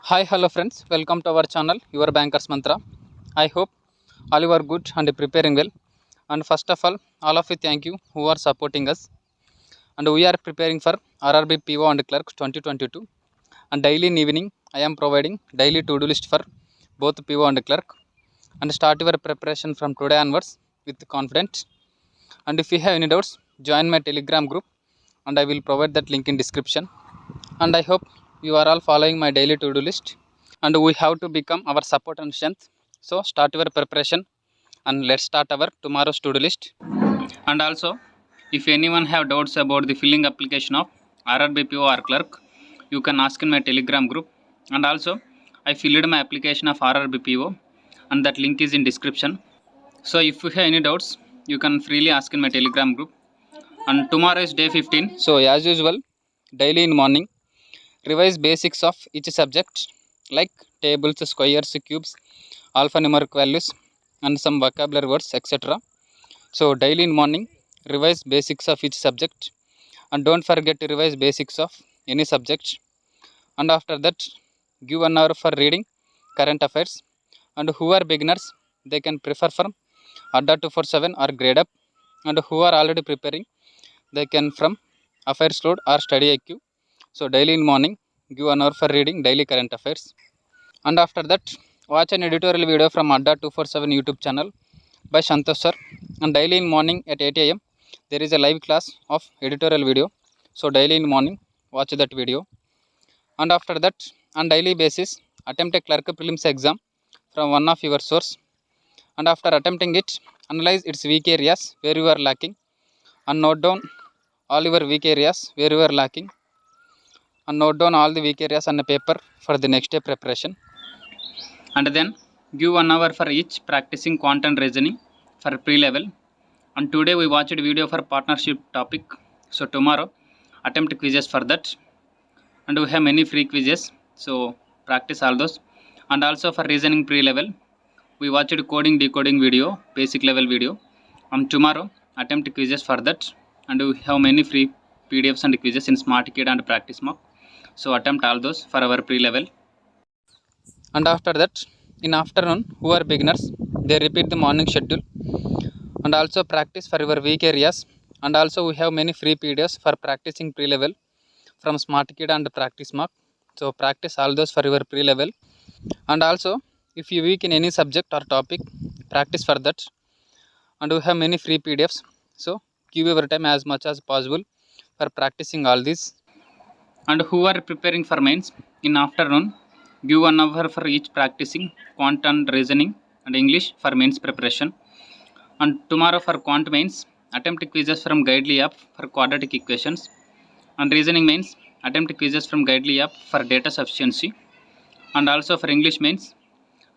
Hi, hello friends. Welcome to our channel, Your Bankers Mantra. I hope all you are good and preparing well. And first of all of you thank you who are supporting us. And we are preparing for RRB PO and Clerk 2022. And daily in evening, I am providing daily to-do list for both PO and Clerk. And start your preparation from today onwards with confidence. And if you have any doubts, join my Telegram group. And I will provide that link in description. And I hope you are all following my daily to-do list. And we have to become our support and strength. So start your preparation and let's start our tomorrow's to-do list. And also, if anyone have doubts about the filling application of RRB PO or clerk, you can ask in my Telegram group. And also, I filled my application of RRB PO and that link is in description. So if you have any doubts, you can freely ask in my Telegram group. And tomorrow is day 15. So as usual, daily in morning, revise basics of each subject like tables, squares, cubes, alphanumeric values and some vocabulary words, etc. So daily in morning, revise basics of each subject and don't forget to revise basics of any subject. And after that, give 1 hour for reading current affairs. And who are beginners, they can prefer from Adda 247 or grade up. And who are already preparing, they can from affairs load or study IQ. So daily in morning, give 1 hour for reading daily current affairs. And after that, watch an editorial video from Adda 247 YouTube channel by Santosh sir. And daily in morning at 8 am, there is a live class of editorial video. So daily in morning, watch that video. And after that, on daily basis, attempt a clerk prelims exam from one of your source. And after attempting it, analyze its weak areas where you are lacking and note down all your weak areas where you are lacking and note down all the weak areas on a paper for the next day preparation. And then give 1 hour for each practicing quant and reasoning for pre-level. And today we watched a video for partnership topic. So tomorrow attempt quizzes for that. And we have many free quizzes. So practice all those. And also for reasoning pre-level, we watched coding decoding video, basic level video. And tomorrow attempt quizzes for that. And we have many free PDFs and quizzes in Smart Kid and Practice Mock. So attempt all those for our pre-level. And after that, in afternoon, who are beginners, they repeat the morning schedule and also practice for your weak areas. And also we have many free PDFs for practicing pre-level from Smart Kid and Practice Mock. So practice all those for your pre-level. And also, if you weak in any subject or topic, practice for that. And we have many free PDFs. So give your time as much as possible for practicing all these. And who are preparing for mains, in afternoon, give 1 hour for each practicing quant and reasoning and English for mains preparation. And tomorrow for quant mains, attempt quizzes from Guidely app for quadratic equations. And reasoning mains, attempt quizzes from Guidely app for data sufficiency. And also for English mains,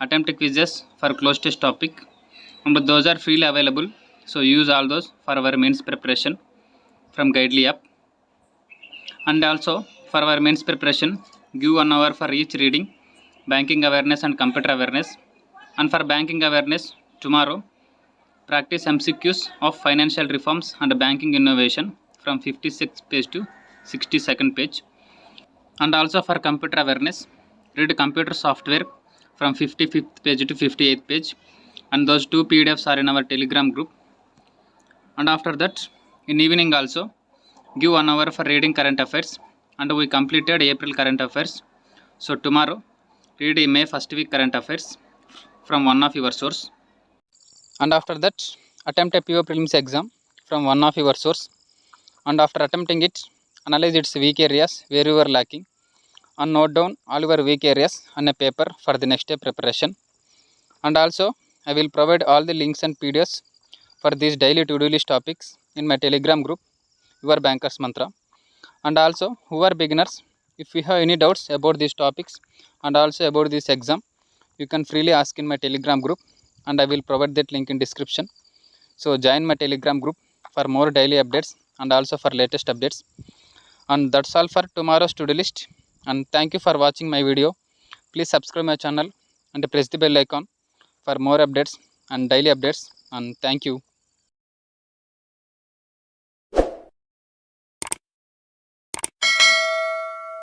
attempt quizzes for close test topic. And those are freely available. So use all those for our mains preparation from Guidely app. And also for our mains preparation, give 1 hour for each reading, banking awareness and computer awareness. And for banking awareness, tomorrow, practice MCQs of financial reforms and banking innovation from 56th page to 62nd page. And also for computer awareness, read computer software from 55th page to 58th page. And those two PDFs are in our Telegram group. And after that, in evening also, give 1 hour for reading current affairs. And we completed April current affairs. So tomorrow, read May first week current affairs from one of your source. And after that, attempt a PO prelims exam from one of your source. And after attempting it, analyze its weak areas where you are lacking and note down all your weak areas on a paper for the next day preparation. And also, I will provide all the links and PDFs for these daily to-do list topics in my Telegram group, Your Bankers Mantra. And also, who are beginners, if you have any doubts about these topics and also about this exam, you can freely ask in my Telegram group and I will provide that link in description. So join my Telegram group for more daily updates and also for latest updates. And that's all for tomorrow's to-do list. And thank you for watching my video. Please subscribe my channel and press the bell icon for more updates and daily updates. And thank you.